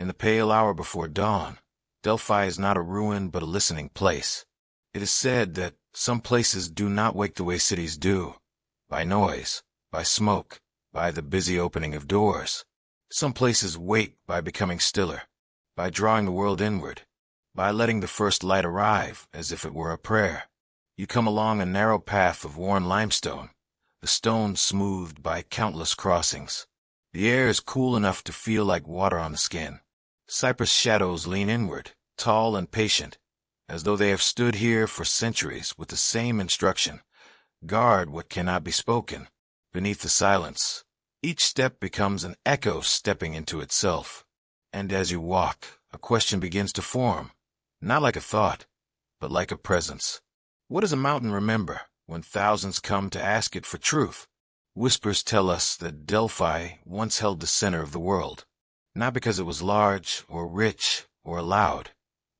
In the pale hour before dawn, Delphi is not a ruin but a listening place. It is said that some places do not wake the way cities do, by noise, by smoke, by the busy opening of doors. Some places wake by becoming stiller, by drawing the world inward, by letting the first light arrive as if it were a prayer. You come along a narrow path of worn limestone, the stones smoothed by countless crossings. The air is cool enough to feel like water on the skin. Cypress shadows lean inward, tall and patient, as though they have stood here for centuries with the same instruction: guard what cannot be spoken. Beneath the silence, each step becomes an echo stepping into itself. And as you walk, a question begins to form, not like a thought, but like a presence. What does a mountain remember when thousands come to ask it for truth? Whispers tell us that Delphi once held the center of the world, not because it was large or rich or loud,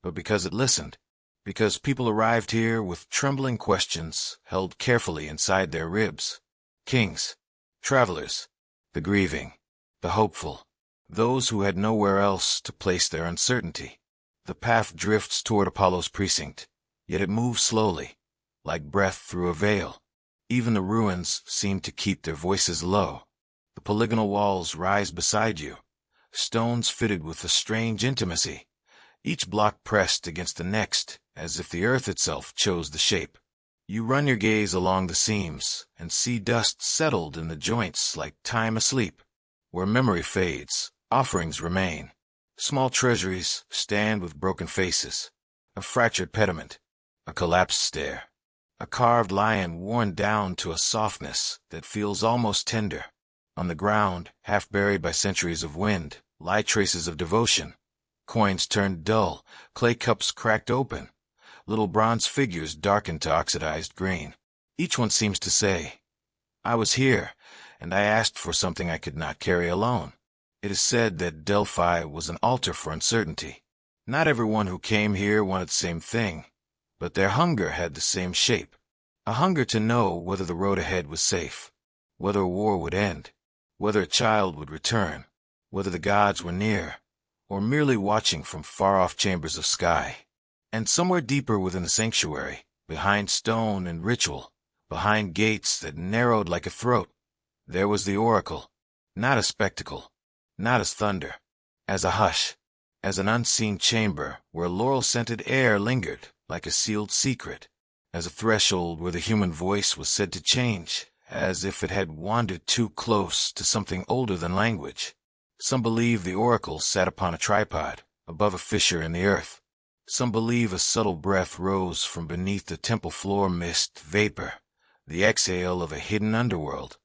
but because it listened, because people arrived here with trembling questions held carefully inside their ribs. Kings, travelers, the grieving, the hopeful, those who had nowhere else to place their uncertainty. The path drifts toward Apollo's precinct, yet it moves slowly, like breath through a veil. Even the ruins seem to keep their voices low. The polygonal walls rise beside you, stones fitted with a strange intimacy, each block pressed against the next as if the earth itself chose the shape. You run your gaze along the seams and see dust settled in the joints like time asleep. Where memory fades, offerings remain. Small treasuries stand with broken faces, a fractured pediment, a collapsed stair, a carved lion worn down to a softness that feels almost tender. On the ground, half buried by centuries of wind, lie traces of devotion. Coins turned dull, clay cups cracked open, little bronze figures darkened to oxidized green. Each one seems to say, "I was here, and I asked for something I could not carry alone." It is said that Delphi was an altar for uncertainty. Not everyone who came here wanted the same thing, but their hunger had the same shape. A hunger to know whether the road ahead was safe, whether a war would end, whether a child would return, whether the gods were near, or merely watching from far-off chambers of sky. And somewhere deeper within the sanctuary, behind stone and ritual, behind gates that narrowed like a throat, there was the oracle, not a spectacle, not as thunder, as a hush, as an unseen chamber where laurel-scented air lingered like a sealed secret, as a threshold where the human voice was said to change, as if it had wandered too close to something older than language. Some believe the oracle sat upon a tripod, above a fissure in the earth. Some believe a subtle breath rose from beneath the temple floor mist vapor, the exhale of a hidden underworld.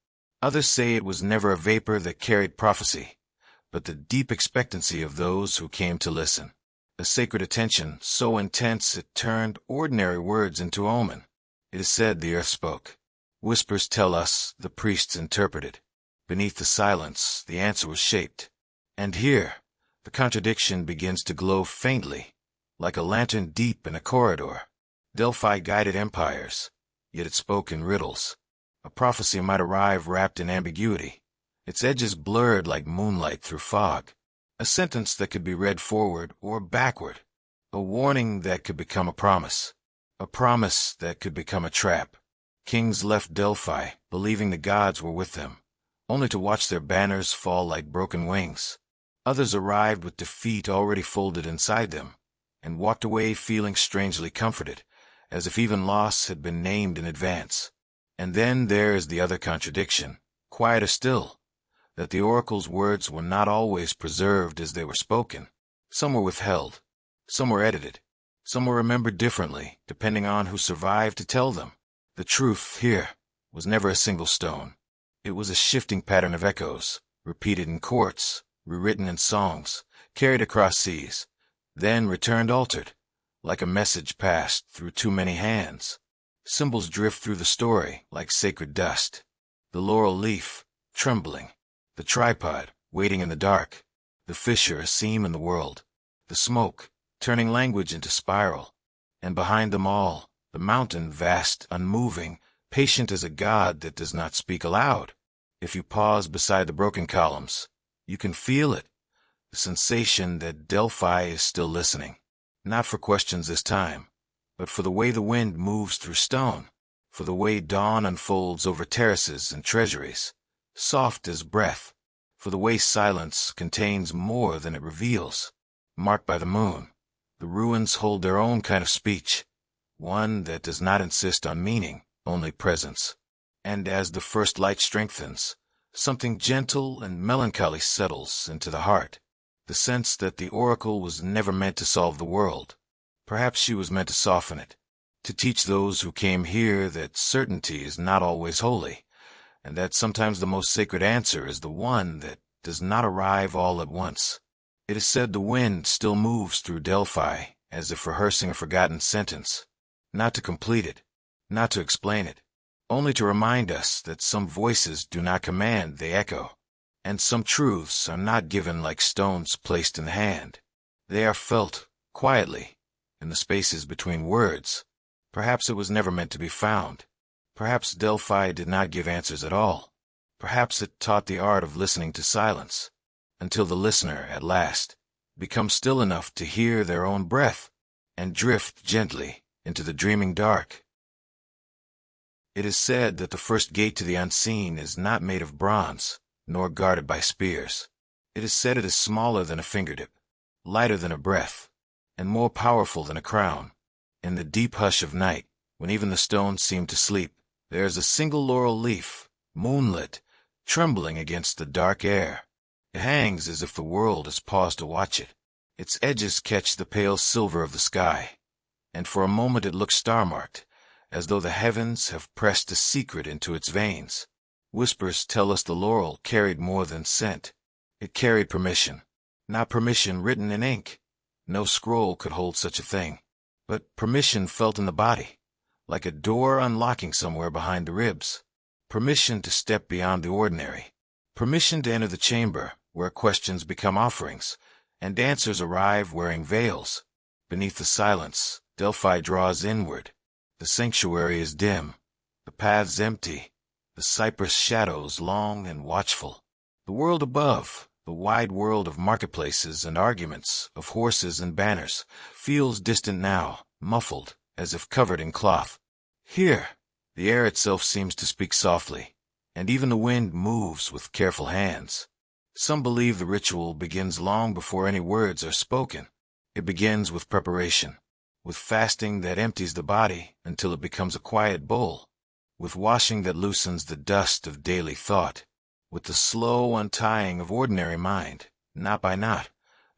Others say it was never a vapor that carried prophecy, but the deep expectancy of those who came to listen. A sacred attention so intense it turned ordinary words into omen. It is said the earth spoke. Whispers tell us the priests interpreted. Beneath the silence, the answer was shaped. And here, the contradiction begins to glow faintly, like a lantern deep in a corridor. Delphi guided empires, yet it spoke in riddles. A prophecy might arrive wrapped in ambiguity, its edges blurred like moonlight through fog. A sentence that could be read forward or backward. A warning that could become a promise. A promise that could become a trap. Kings left Delphi, believing the gods were with them, only to watch their banners fall like broken wings. Others arrived with defeat already folded inside them, and walked away feeling strangely comforted, as if even loss had been named in advance. And then there is the other contradiction, quieter still, that the oracle's words were not always preserved as they were spoken. Some were withheld, some were edited, some were remembered differently, depending on who survived to tell them. The truth here was never a single stone. It was a shifting pattern of echoes, repeated in courts, rewritten in songs, carried across seas, then returned altered, like a message passed through too many hands. Symbols drift through the story like sacred dust. The laurel leaf, trembling. The tripod, waiting in the dark. The fissure, a seam in the world. The smoke, turning language into spiral. And behind them all, the mountain, vast, unmoving, patient as a god that does not speak aloud. If you pause beside the broken columns, you can feel it, the sensation that Delphi is still listening. Not for questions this time, but for the way the wind moves through stone, for the way dawn unfolds over terraces and treasuries, soft as breath, for the way silence contains more than it reveals. Marked by the moon, the ruins hold their own kind of speech, one that does not insist on meaning, only presence. And as the first light strengthens, something gentle and melancholy settles into the heart. The sense that the oracle was never meant to solve the world. Perhaps she was meant to soften it, to teach those who came here that certainty is not always holy, and that sometimes the most sacred answer is the one that does not arrive all at once. It is said the wind still moves through Delphi, as if rehearsing a forgotten sentence, not to complete it, not to explain it, only to remind us that some voices do not command, they echo. And some truths are not given like stones placed in the hand. They are felt, quietly, in the spaces between words. Perhaps it was never meant to be found. Perhaps Delphi did not give answers at all. Perhaps it taught the art of listening to silence, until the listener, at last, becomes still enough to hear their own breath, and drift gently into the dreaming dark. It is said that the first gate to the unseen is not made of bronze, nor guarded by spears. It is said it is smaller than a fingertip, lighter than a breath, and more powerful than a crown. In the deep hush of night, when even the stones seem to sleep, there is a single laurel leaf, moonlit, trembling against the dark air. It hangs as if the world has paused to watch it. Its edges catch the pale silver of the sky, and for a moment it looks star-marked, as though the heavens have pressed a secret into its veins. Whispers tell us the laurel carried more than scent. It carried permission. Not permission written in ink. No scroll could hold such a thing. But permission felt in the body, like a door unlocking somewhere behind the ribs. Permission to step beyond the ordinary. Permission to enter the chamber, where questions become offerings, and answers arrive wearing veils. Beneath the silence, Delphi draws inward. The sanctuary is dim. The paths empty. The cypress shadows long and watchful. The world above, the wide world of marketplaces and arguments, of horses and banners, feels distant now, muffled, as if covered in cloth. Here, the air itself seems to speak softly, and even the wind moves with careful hands. Some believe the ritual begins long before any words are spoken. It begins with preparation, with fasting that empties the body until it becomes a quiet bowl, with washing that loosens the dust of daily thought, with the slow untying of ordinary mind, knot by knot,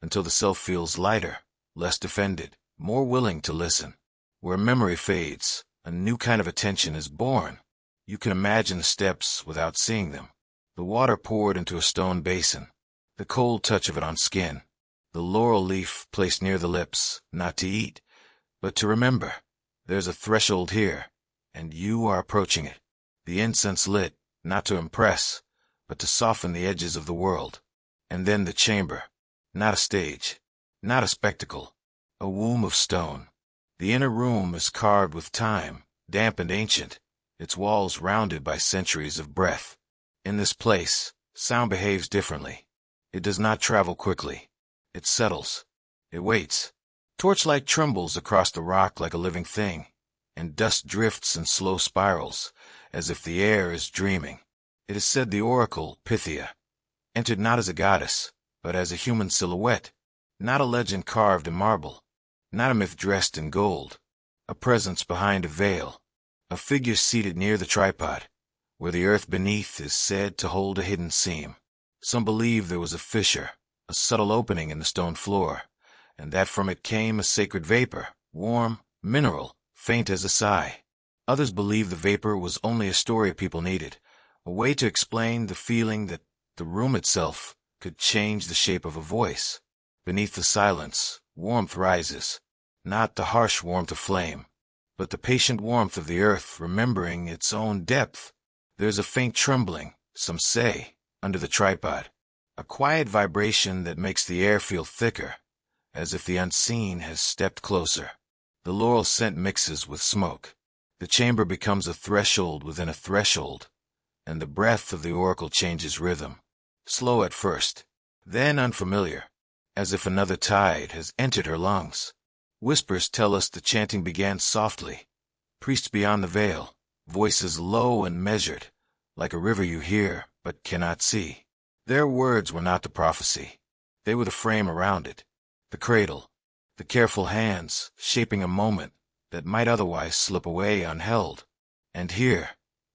until the self feels lighter, less defended, more willing to listen. Where memory fades, a new kind of attention is born. You can imagine the steps without seeing them. The water poured into a stone basin, the cold touch of it on skin, the laurel leaf placed near the lips, not to eat, but to remember. There's a threshold here, and you are approaching it. The incense lit, not to impress, but to soften the edges of the world. And then the chamber, not a stage, not a spectacle, a womb of stone. The inner room is carved with time, damp and ancient, its walls rounded by centuries of breath. In this place, sound behaves differently. It does not travel quickly. It settles. It waits. Torchlight trembles across the rock like a living thing, and dust drifts in slow spirals, as if the air is dreaming. It is said the oracle, Pythia, entered not as a goddess, but as a human silhouette, not a legend carved in marble, not a myth dressed in gold, a presence behind a veil, a figure seated near the tripod, where the earth beneath is said to hold a hidden seam. Some believe there was a fissure, a subtle opening in the stone floor, and that from it came a sacred vapor, warm, mineral, faint as a sigh. Others believe the vapor was only a story people needed, a way to explain the feeling that the room itself could change the shape of a voice. Beneath the silence, warmth rises, not the harsh warmth of flame, but the patient warmth of the earth remembering its own depth. There's a faint trembling, some say, under the tripod, a quiet vibration that makes the air feel thicker, as if the unseen has stepped closer. The laurel scent mixes with smoke. The chamber becomes a threshold within a threshold, and the breath of the oracle changes rhythm. Slow at first, then unfamiliar, as if another tide has entered her lungs. Whispers tell us the chanting began softly. Priests beyond the veil, voices low and measured, like a river you hear but cannot see. Their words were not the prophecy. They were the frame around it, the cradle, the careful hands shaping a moment that might otherwise slip away unheld. And here,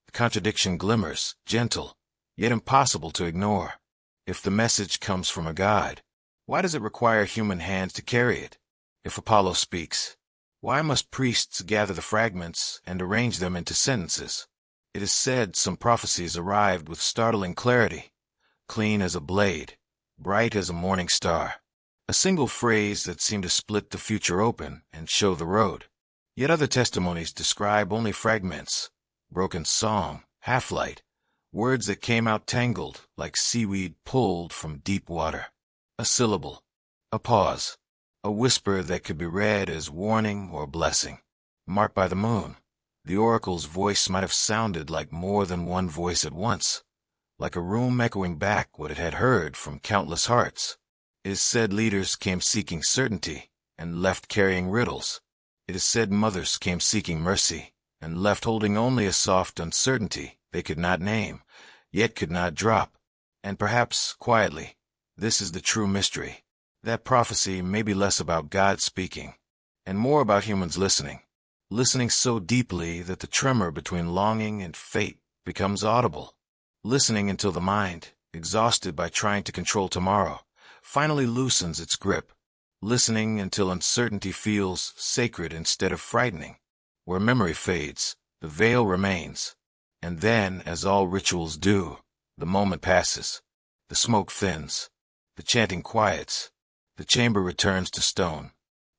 the contradiction glimmers, gentle, yet impossible to ignore. If the message comes from a god, why does it require human hands to carry it? If Apollo speaks, why must priests gather the fragments and arrange them into sentences? It is said some prophecies arrived with startling clarity, clean as a blade, bright as a morning star. A single phrase that seemed to split the future open and show the road. Yet other testimonies describe only fragments, broken song, half-light, words that came out tangled like seaweed pulled from deep water. A syllable, a pause, a whisper that could be read as warning or blessing. Marked by the moon, the oracle's voice might have sounded like more than one voice at once, like a room echoing back what it had heard from countless hearts. It is said leaders came seeking certainty and left carrying riddles. It is said mothers came seeking mercy and left holding only a soft uncertainty they could not name, yet could not drop. And perhaps, quietly, this is the true mystery. That prophecy may be less about God speaking, and more about humans listening. Listening so deeply that the tremor between longing and fate becomes audible. Listening until the mind, exhausted by trying to control tomorrow, finally loosens its grip. Listening until uncertainty feels sacred instead of frightening. Where memory fades, the veil remains. And then, as all rituals do, the moment passes. The smoke thins. The chanting quiets. The chamber returns to stone.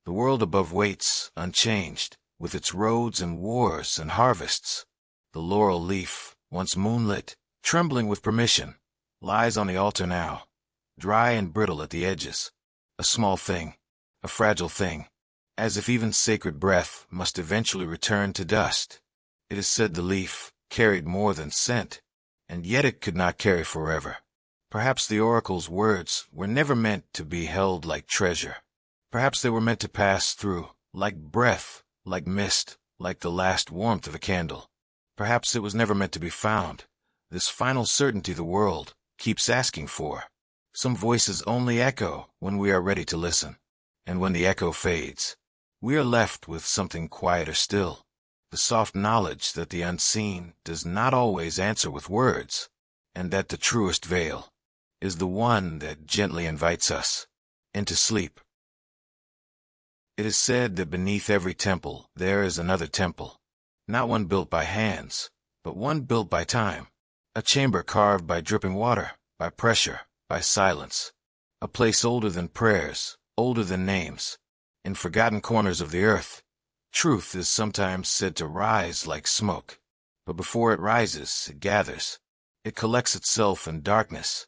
The world above waits, unchanged, with its roads and wars and harvests. The laurel leaf, once moonlit, trembling with permission, lies on the altar now, dry and brittle at the edges. A small thing, a fragile thing, as if even sacred breath must eventually return to dust. It is said the leaf carried more than scent, and yet it could not carry forever. Perhaps the oracle's words were never meant to be held like treasure. Perhaps they were meant to pass through, like breath, like mist, like the last warmth of a candle. Perhaps it was never meant to be found, this final certainty the world keeps asking for. Some voices only echo when we are ready to listen. And when the echo fades, we are left with something quieter still. The soft knowledge that the unseen does not always answer with words, and that the truest veil is the one that gently invites us into sleep. It is said that beneath every temple there is another temple, not one built by hands, but one built by time. A chamber carved by dripping water, by pressure, by silence. A place older than prayers, older than names. In forgotten corners of the earth, truth is sometimes said to rise like smoke. But before it rises, it gathers. It collects itself in darkness.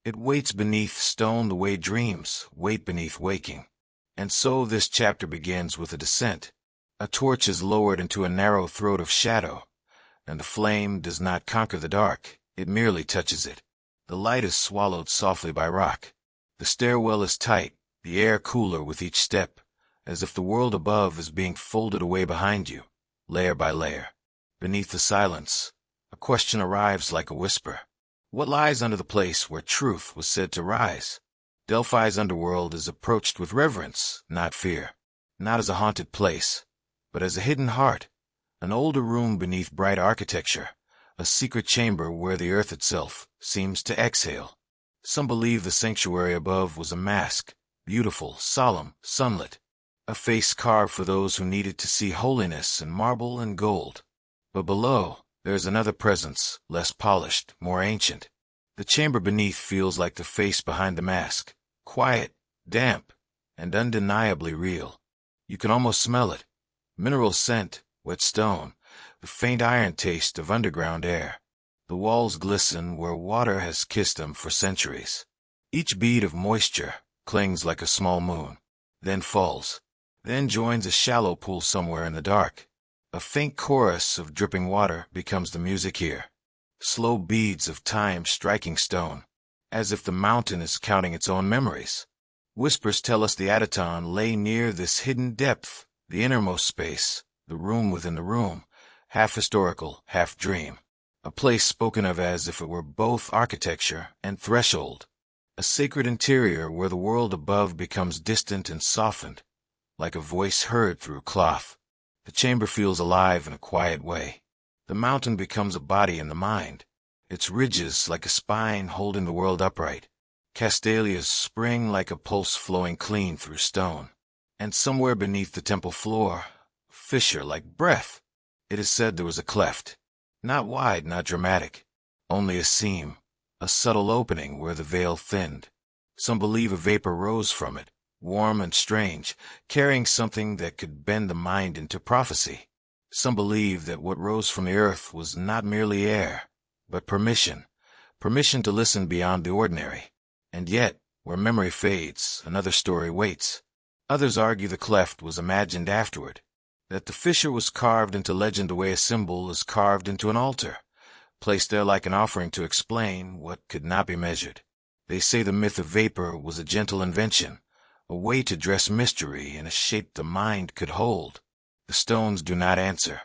It waits beneath stone the way dreams wait beneath waking. And so this chapter begins with a descent. A torch is lowered into a narrow throat of shadow, and the flame does not conquer the dark, it merely touches it. The light is swallowed softly by rock. The stairwell is tight, the air cooler with each step, as if the world above is being folded away behind you, layer by layer. Beneath the silence, a question arrives like a whisper. What lies under the place where truth was said to rise? Delphi's underworld is approached with reverence, not fear. Not as a haunted place, but as a hidden heart, an older room beneath bright architecture, a secret chamber where the earth itself seems to exhale. Some believe the sanctuary above was a mask, beautiful, solemn, sunlit, a face carved for those who needed to see holiness in marble and gold. But below, there is another presence, less polished, more ancient. The chamber beneath feels like the face behind the mask, quiet, damp, and undeniably real. You can almost smell it. Mineral scent, wet stone, the faint iron taste of underground air. The walls glisten where water has kissed them for centuries. Each bead of moisture clings like a small moon, then falls, then joins a shallow pool somewhere in the dark. A faint chorus of dripping water becomes the music here. Slow beads of time striking stone, as if the mountain is counting its own memories. Whispers tell us the Ataton lay near this hidden depth, the innermost space, the room within the room, half historical, half dream. A place spoken of as if it were both architecture and threshold. A sacred interior where the world above becomes distant and softened, like a voice heard through cloth. The chamber feels alive in a quiet way. The mountain becomes a body in the mind, its ridges like a spine holding the world upright. Castalia's spring like a pulse flowing clean through stone. And somewhere beneath the temple floor, a fissure like breath. It is said there was a cleft. Not wide, not dramatic. Only a seam, a subtle opening where the veil thinned. Some believe a vapor rose from it, warm and strange, carrying something that could bend the mind into prophecy. Some believe that what rose from the earth was not merely air, but permission to listen beyond the ordinary. And yet, where memory fades, another story waits. Others argue the cleft was imagined afterward, that the fissure was carved into legend the way a symbol is carved into an altar, placed there like an offering to explain what could not be measured. They say the myth of vapor was a gentle invention, a way to dress mystery in a shape the mind could hold. The stones do not answer.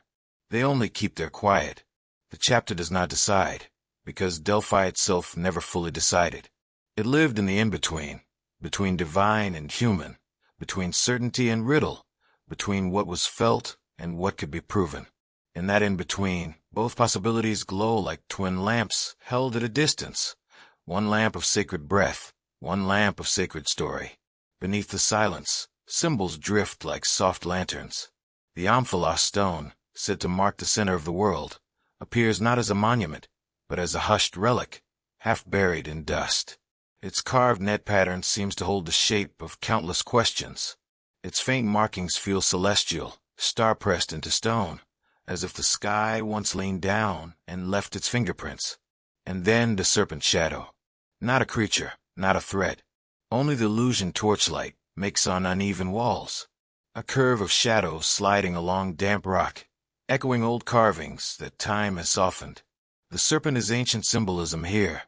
They only keep their quiet. The chapter does not decide, because Delphi itself never fully decided. It lived in the in-between, between divine and human, between certainty and riddle, between what was felt and what could be proven. In that in-between, both possibilities glow like twin lamps held at a distance, one lamp of sacred breath, one lamp of sacred story. Beneath the silence, symbols drift like soft lanterns. The omphalos stone, said to mark the center of the world, appears not as a monument, but as a hushed relic, half buried in dust. Its carved net pattern seems to hold the shape of countless questions. Its faint markings feel celestial, star-pressed into stone, as if the sky once leaned down and left its fingerprints. And then the serpent shadow. Not a creature, not a threat. Only the illusion torchlight makes on uneven walls. A curve of shadow sliding along damp rock, echoing old carvings that time has softened. The serpent is ancient symbolism here.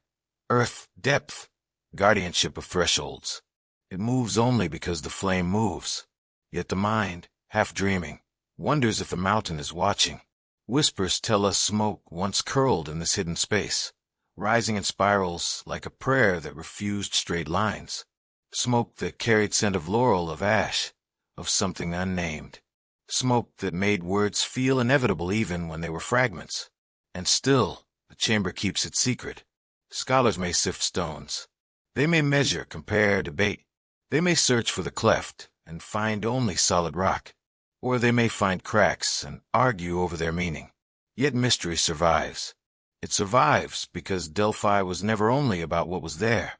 Earth, depth, guardianship of thresholds. It moves only because the flame moves. Yet the mind, half dreaming, wonders if the mountain is watching. Whispers tell us smoke once curled in this hidden space, rising in spirals like a prayer that refused straight lines. Smoke that carried scent of laurel, of ash, of something unnamed. Smoke that made words feel inevitable even when they were fragments. And still, the chamber keeps its secret. Scholars may sift stones. They may measure, compare, debate. They may search for the cleft and find only solid rock. Or they may find cracks and argue over their meaning. Yet mystery survives. It survives because Delphi was never only about what was there.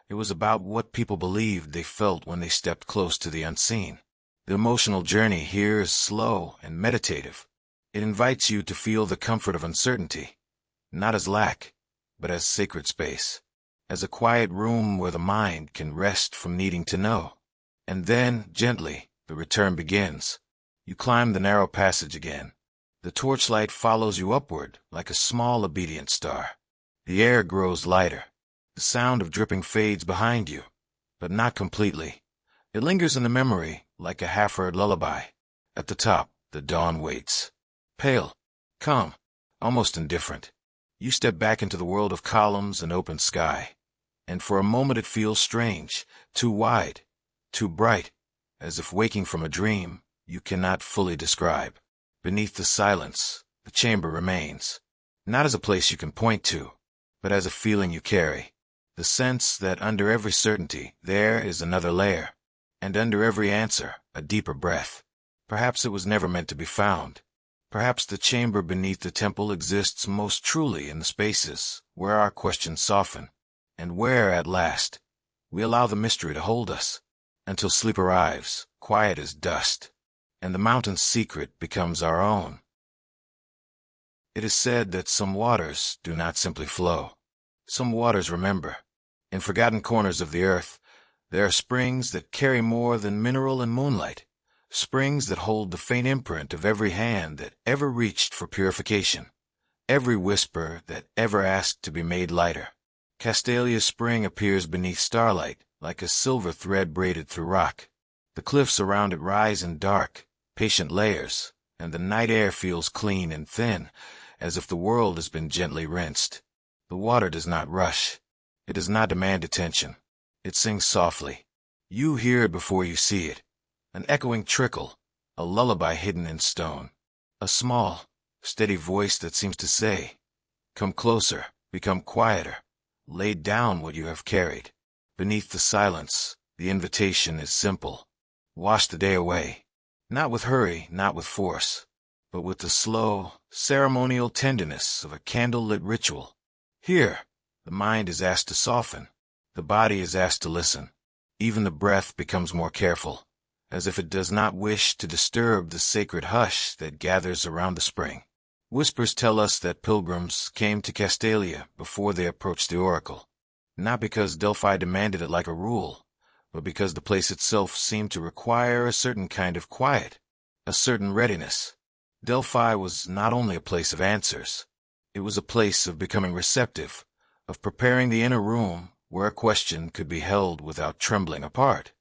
It was about what people believed they felt when they stepped close to the unseen. The emotional journey here is slow and meditative. It invites you to feel the comfort of uncertainty, not as lack, but as sacred space, as a quiet room where the mind can rest from needing to know. And then, gently, the return begins. You climb the narrow passage again. The torchlight follows you upward like a small obedient star. The air grows lighter. The sound of dripping fades behind you, but not completely. It lingers in the memory like a half-heard lullaby. At the top, the dawn waits. Pale, calm, almost indifferent. You step back into the world of columns and open sky. And for a moment it feels strange, too wide, too bright, as if waking from a dream you cannot fully describe. Beneath the silence, the chamber remains, not as a place you can point to, but as a feeling you carry. The sense that under every certainty there is another layer, and under every answer a deeper breath. Perhaps it was never meant to be found. Perhaps the chamber beneath the temple exists most truly in the spaces where our questions soften, and where, at last, we allow the mystery to hold us, until sleep arrives, quiet as dust, and the mountain's secret becomes our own. It is said that some waters do not simply flow. Some waters remember. In forgotten corners of the earth, there are springs that carry more than mineral and moonlight, springs that hold the faint imprint of every hand that ever reached for purification, every whisper that ever asked to be made lighter. Castalia's spring appears beneath starlight, like a silver thread braided through rock. The cliffs around it rise in dark, patient layers, and the night air feels clean and thin, as if the world has been gently rinsed. The water does not rush. It does not demand attention. It sings softly. You hear it before you see it. An echoing trickle, a lullaby hidden in stone. A small, steady voice that seems to say, "Come closer, become quieter, lay down what you have carried." Beneath the silence, the invitation is simple. Wash the day away. Not with hurry, not with force, but with the slow, ceremonial tenderness of a candle-lit ritual. Here, the mind is asked to soften. The body is asked to listen. Even the breath becomes more careful, as if it does not wish to disturb the sacred hush that gathers around the spring. Whispers tell us that pilgrims came to Castalia before they approached the oracle, not because Delphi demanded it like a rule, but because the place itself seemed to require a certain kind of quiet, a certain readiness. Delphi was not only a place of answers, it was a place of becoming receptive, of preparing the inner room where a question could be held without trembling apart.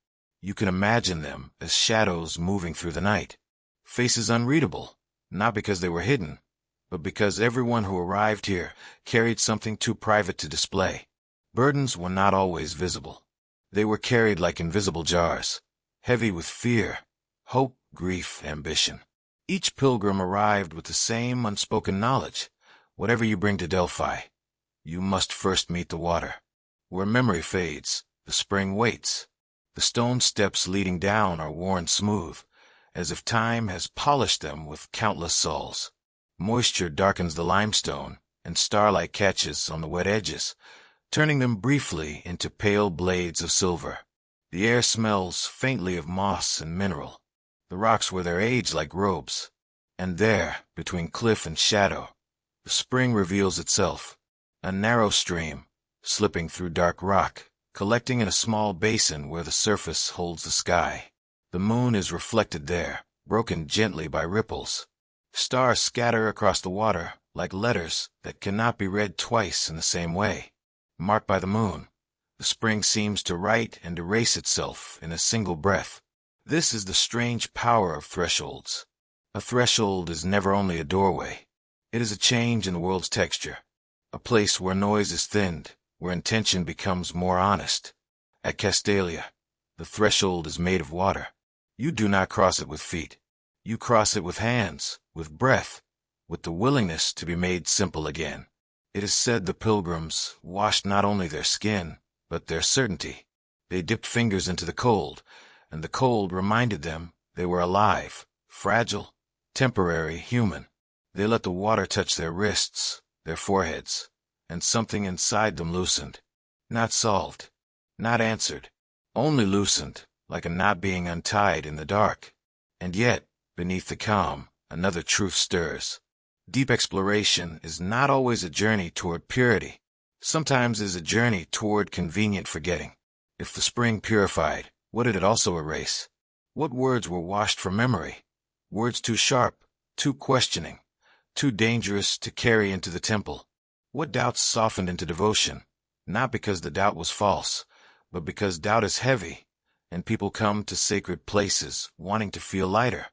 You can imagine them as shadows moving through the night, faces unreadable, not because they were hidden, but because everyone who arrived here carried something too private to display. Burdens were not always visible. They were carried like invisible jars, heavy with fear, hope, grief, ambition. Each pilgrim arrived with the same unspoken knowledge. Whatever you bring to Delphi, you must first meet the water. Where memory fades, the spring waits. The stone steps leading down are worn smooth, as if time has polished them with countless sols. Moisture darkens the limestone, and starlight catches on the wet edges, turning them briefly into pale blades of silver. The air smells faintly of moss and mineral. The rocks wear their age like robes. And there, between cliff and shadow, the spring reveals itself, a narrow stream, slipping through dark rock, collecting in a small basin where the surface holds the sky. The moon is reflected there, broken gently by ripples. Stars scatter across the water like letters that cannot be read twice in the same way. Marked by the moon, the spring seems to write and erase itself in a single breath. This is the strange power of thresholds. A threshold is never only a doorway. It is a change in the world's texture, a place where noise is thinned, where intention becomes more honest. At Castalia, the threshold is made of water. You do not cross it with feet. You cross it with hands, with breath, with the willingness to be made simple again. It is said the pilgrims washed not only their skin, but their certainty. They dipped fingers into the cold, and the cold reminded them they were alive, fragile, temporary, human. They let the water touch their wrists, their foreheads, and something inside them loosened. Not solved, not answered, only loosened, like a knot being untied in the dark. And yet, beneath the calm, another truth stirs. Deep exploration is not always a journey toward purity. Sometimes it is a journey toward convenient forgetting. If the spring purified, what did it also erase? What words were washed from memory? Words too sharp, too questioning, too dangerous to carry into the temple. What doubts softened into devotion, not because the doubt was false, but because doubt is heavy, and people come to sacred places wanting to feel lighter.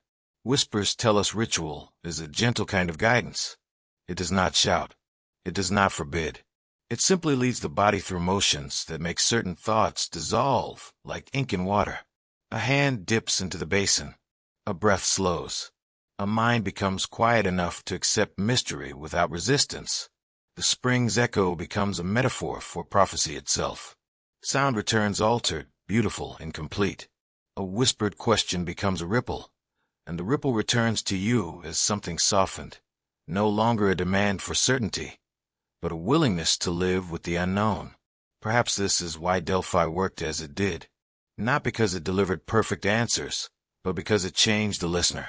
Whispers tell us ritual is a gentle kind of guidance. It does not shout. It does not forbid. It simply leads the body through motions that make certain thoughts dissolve like ink in water. A hand dips into the basin. A breath slows. A mind becomes quiet enough to accept mystery without resistance. The spring's echo becomes a metaphor for prophecy itself. Sound returns altered, beautiful, and complete. A whispered question becomes a ripple, and the ripple returns to you as something softened, no longer a demand for certainty, but a willingness to live with the unknown. Perhaps this is why Delphi worked as it did, not because it delivered perfect answers, but because it changed the listener.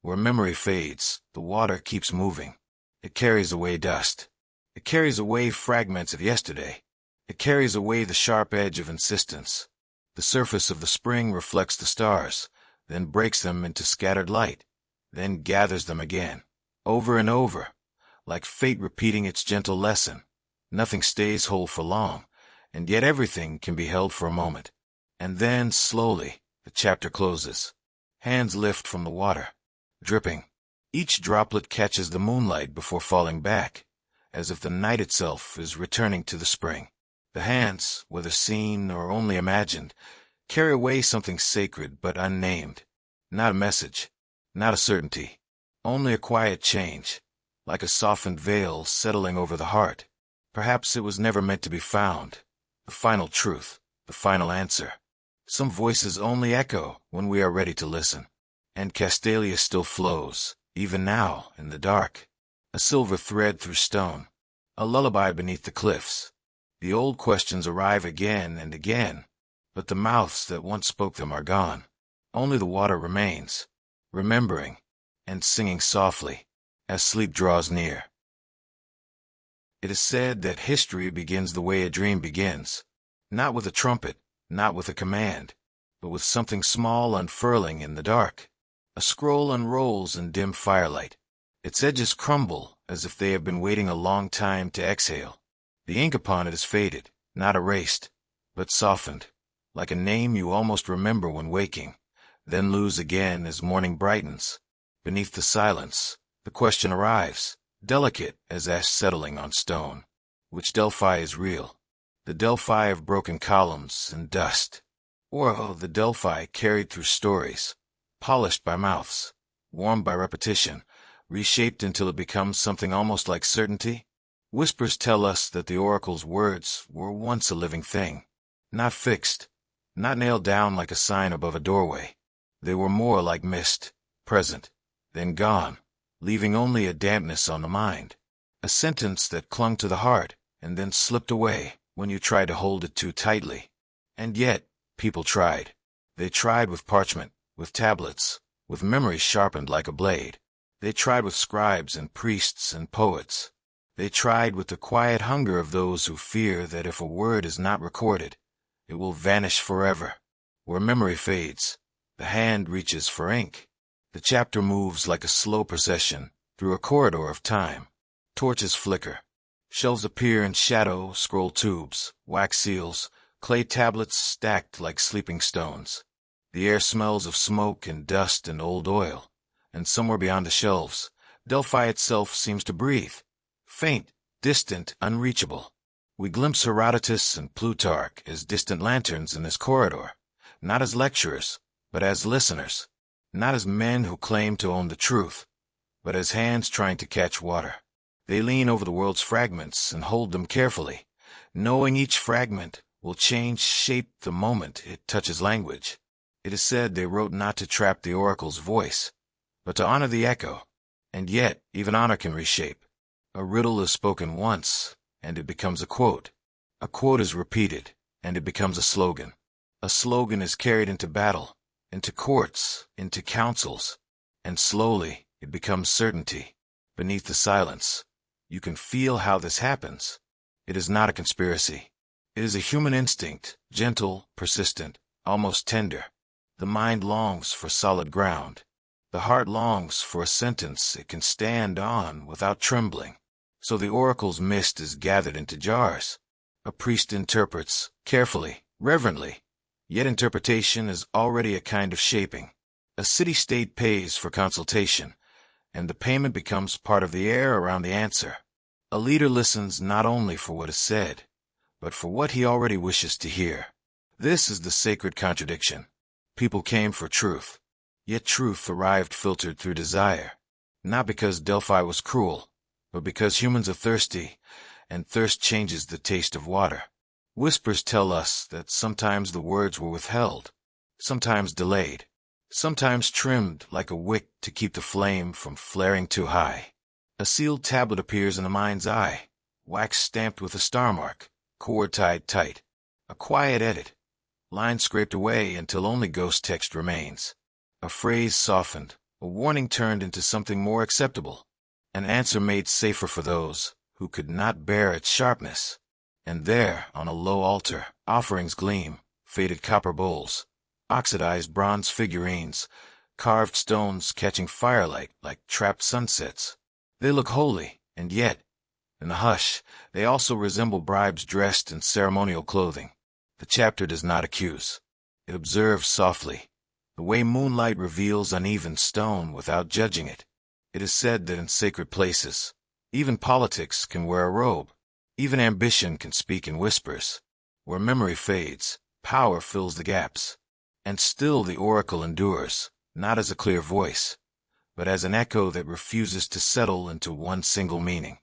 Where memory fades, the water keeps moving. It carries away dust. It carries away fragments of yesterday. It carries away the sharp edge of insistence. The surface of the spring reflects the stars, then breaks them into scattered light, then gathers them again, over and over, like fate repeating its gentle lesson. Nothing stays whole for long, and yet everything can be held for a moment. And then, slowly, the chapter closes. Hands lift from the water, dripping. Each droplet catches the moonlight before falling back, as if the night itself is returning to the spring. The hands, whether seen or only imagined, carry away something sacred but unnamed. Not a message, not a certainty, only a quiet change, like a softened veil settling over the heart. Perhaps it was never meant to be found. The final truth, the final answer. Some voices only echo when we are ready to listen. And Castalia still flows, even now, in the dark. A silver thread through stone. A lullaby beneath the cliffs. The old questions arrive again and again, but the mouths that once spoke them are gone. Only the water remains, remembering, and singing softly, as sleep draws near. It is said that history begins the way a dream begins. Not with a trumpet, not with a command, but with something small unfurling in the dark. A scroll unrolls in dim firelight. Its edges crumble as if they have been waiting a long time to exhale. The ink upon it is faded, not erased, but softened, like a name you almost remember when waking, then lose again as morning brightens. Beneath the silence, the question arrives, delicate as ash settling on stone. Which Delphi is real? The Delphi of broken columns and dust, or the Delphi carried through stories, polished by mouths, warmed by repetition, reshaped until it becomes something almost like certainty? Whispers tell us that the oracle's words were once a living thing, not fixed, not nailed down like a sign above a doorway. They were more like mist, present, then gone, leaving only a dampness on the mind, a sentence that clung to the heart and then slipped away when you tried to hold it too tightly. And yet, people tried. They tried with parchment, with tablets, with memories sharpened like a blade. They tried with scribes and priests and poets. They tried with the quiet hunger of those who fear that if a word is not recorded, it will vanish forever. Where memory fades, the hand reaches for ink. The chapter moves like a slow procession through a corridor of time. Torches flicker. Shelves appear in shadow, scroll tubes, wax seals, clay tablets stacked like sleeping stones. The air smells of smoke and dust and old oil, and somewhere beyond the shelves, Delphi itself seems to breathe. Faint, distant, unreachable. We glimpse Herodotus and Plutarch as distant lanterns in this corridor, not as lecturers, but as listeners, not as men who claim to own the truth, but as hands trying to catch water. They lean over the world's fragments and hold them carefully, knowing each fragment will change shape the moment it touches language. It is said they wrote not to trap the oracle's voice, but to honor the echo. And yet, even honor can reshape. A riddle is spoken once, and it becomes a quote. A quote is repeated, and it becomes a slogan. A slogan is carried into battle, into courts, into councils, and slowly it becomes certainty. Beneath the silence, you can feel how this happens. It is not a conspiracy. It is a human instinct, gentle, persistent, almost tender. The mind longs for solid ground. The heart longs for a sentence it can stand on without trembling. So the oracle's mist is gathered into jars. A priest interprets, carefully, reverently, yet interpretation is already a kind of shaping. A city-state pays for consultation, and the payment becomes part of the air around the answer. A leader listens not only for what is said, but for what he already wishes to hear. This is the sacred contradiction. People came for truth, yet truth arrived filtered through desire, not because Delphi was cruel, but because humans are thirsty, and thirst changes the taste of water. Whispers tell us that sometimes the words were withheld, sometimes delayed, sometimes trimmed like a wick to keep the flame from flaring too high. A sealed tablet appears in the mind's eye, wax stamped with a star mark, cord tied tight. A quiet edit, line scraped away until only ghost text remains. A phrase softened, a warning turned into something more acceptable. An answer made safer for those who could not bear its sharpness. And there, on a low altar, offerings gleam, faded copper bowls, oxidized bronze figurines, carved stones catching firelight like trapped sunsets. They look holy, and yet, in the hush, they also resemble bribes dressed in ceremonial clothing. The chapter does not accuse. It observes softly, the way moonlight reveals uneven stone without judging it. It is said that in sacred places, even politics can wear a robe. Even ambition can speak in whispers. Where memory fades, power fills the gaps. And still the oracle endures, not as a clear voice, but as an echo that refuses to settle into one single meaning.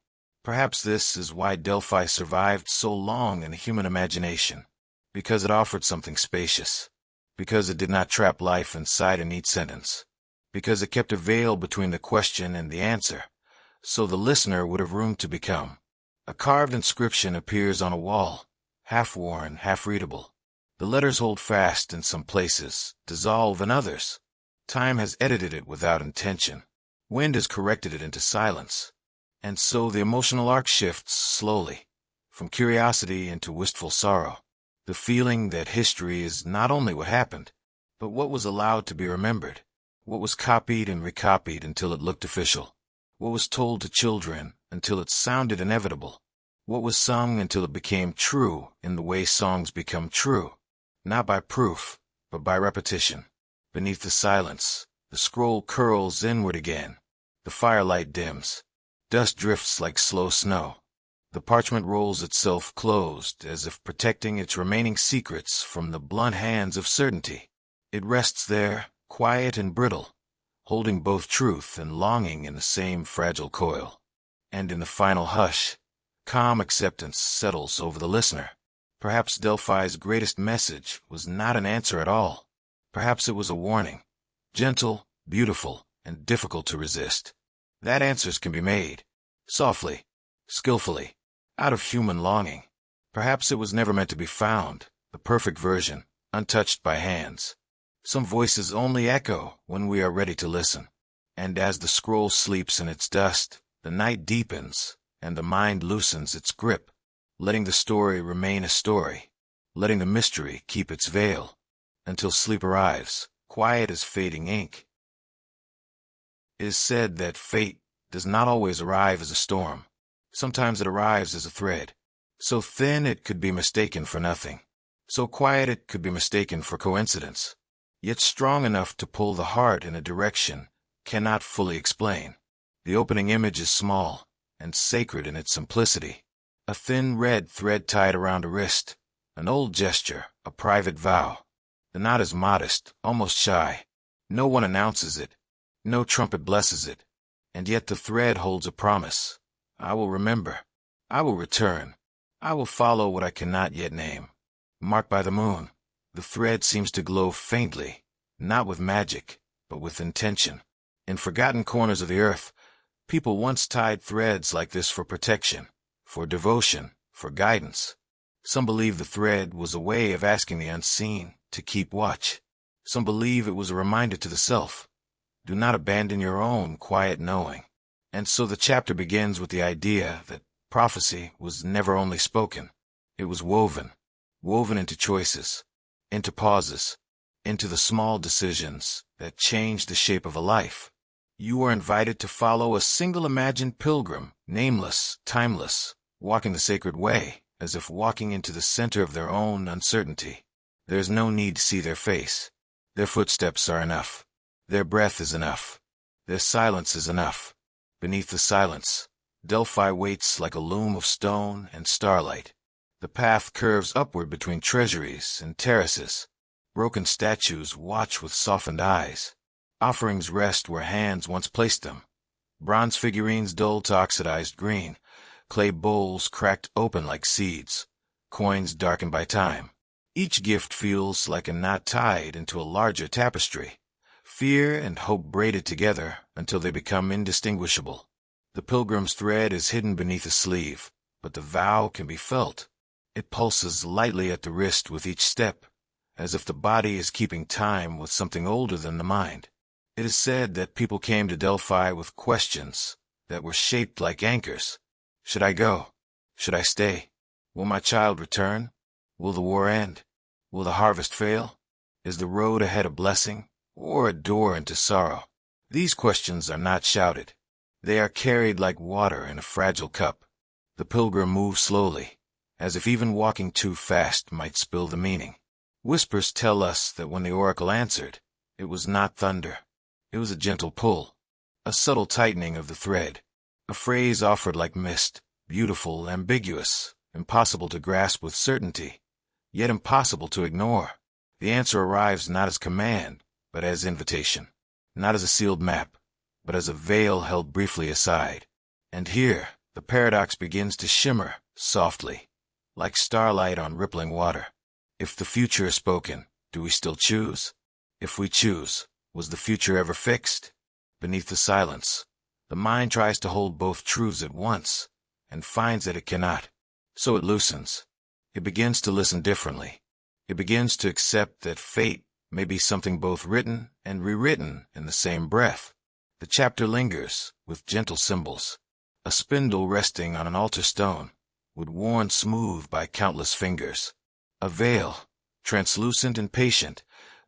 Perhaps this is why Delphi survived so long in the human imagination, because it offered something spacious, because it did not trap life inside a neat sentence, because it kept a veil between the question and the answer, so the listener would have room to become. A carved inscription appears on a wall, half-worn, half-readable. The letters hold fast in some places, dissolve in others. Time has edited it without intention. Wind has corrected it into silence. And so the emotional arc shifts slowly, from curiosity into wistful sorrow. The feeling that history is not only what happened, but what was allowed to be remembered, what was copied and recopied until it looked official, what was told to children until it sounded inevitable, what was sung until it became true in the way songs become true, not by proof, but by repetition. Beneath the silence, the scroll curls inward again. The firelight dims. Dust drifts like slow snow. The parchment rolls itself closed, as if protecting its remaining secrets from the blunt hands of certainty. It rests there, quiet and brittle, holding both truth and longing in the same fragile coil. And in the final hush, calm acceptance settles over the listener. Perhaps Delphi's greatest message was not an answer at all. Perhaps it was a warning, gentle, beautiful, and difficult to resist. That answers can be made, softly, skillfully, out of human longing. Perhaps it was never meant to be found, the perfect version, untouched by hands. Some voices only echo when we are ready to listen. And as the scroll sleeps in its dust, the night deepens, and the mind loosens its grip, letting the story remain a story, letting the mystery keep its veil, until sleep arrives, quiet as fading ink. It is said that fate does not always arrive as a storm. Sometimes it arrives as a thread, so thin it could be mistaken for nothing, so quiet it could be mistaken for coincidence, yet strong enough to pull the heart in a direction cannot fully explain. The opening image is small and sacred in its simplicity. A thin red thread tied around a wrist, an old gesture, a private vow. The knot is modest, almost shy. No one announces it. No trumpet blesses it. And yet the thread holds a promise. I will remember. I will return. I will follow what I cannot yet name. Marked by the moon, the thread seems to glow faintly, not with magic, but with intention. In forgotten corners of the earth, people once tied threads like this for protection, for devotion, for guidance. Some believe the thread was a way of asking the unseen to keep watch. Some believe it was a reminder to the self. Do not abandon your own quiet knowing. And so the chapter begins with the idea that prophecy was never only spoken. It was woven into choices, into pauses, into the small decisions that change the shape of a life. You are invited to follow a single imagined pilgrim, nameless, timeless, walking the sacred way, as if walking into the center of their own uncertainty. There is no need to see their face. Their footsteps are enough. Their breath is enough. Their silence is enough. Beneath the silence, Delphi waits like a loom of stone and starlight. The path curves upward between treasuries and terraces. Broken statues watch with softened eyes. Offerings rest where hands once placed them. Bronze figurines dull to oxidized green. Clay bowls cracked open like seeds. Coins darkened by time. Each gift feels like a knot tied into a larger tapestry. Fear and hope braided together until they become indistinguishable. The pilgrim's thread is hidden beneath a sleeve, but the vow can be felt. It pulses lightly at the wrist with each step, as if the body is keeping time with something older than the mind. It is said that people came to Delphi with questions that were shaped like anchors. Should I go? Should I stay? Will my child return? Will the war end? Will the harvest fail? Is the road ahead a blessing or a door into sorrow? These questions are not shouted. They are carried like water in a fragile cup. The pilgrim moves slowly, as if even walking too fast might spill the meaning. Whispers tell us that when the oracle answered, it was not thunder. It was a gentle pull, a subtle tightening of the thread, a phrase offered like mist, beautiful, ambiguous, impossible to grasp with certainty, yet impossible to ignore. The answer arrives not as command, but as invitation, not as a sealed map, but as a veil held briefly aside. And here, the paradox begins to shimmer, softly, like starlight on rippling water. If the future is spoken, do we still choose? If we choose, was the future ever fixed? Beneath the silence, the mind tries to hold both truths at once, and finds that it cannot. So it loosens. It begins to listen differently. It begins to accept that fate may be something both written and rewritten in the same breath. The chapter lingers, with gentle symbols. A spindle resting on an altar stone, would worn smooth by countless fingers. A veil, translucent and patient,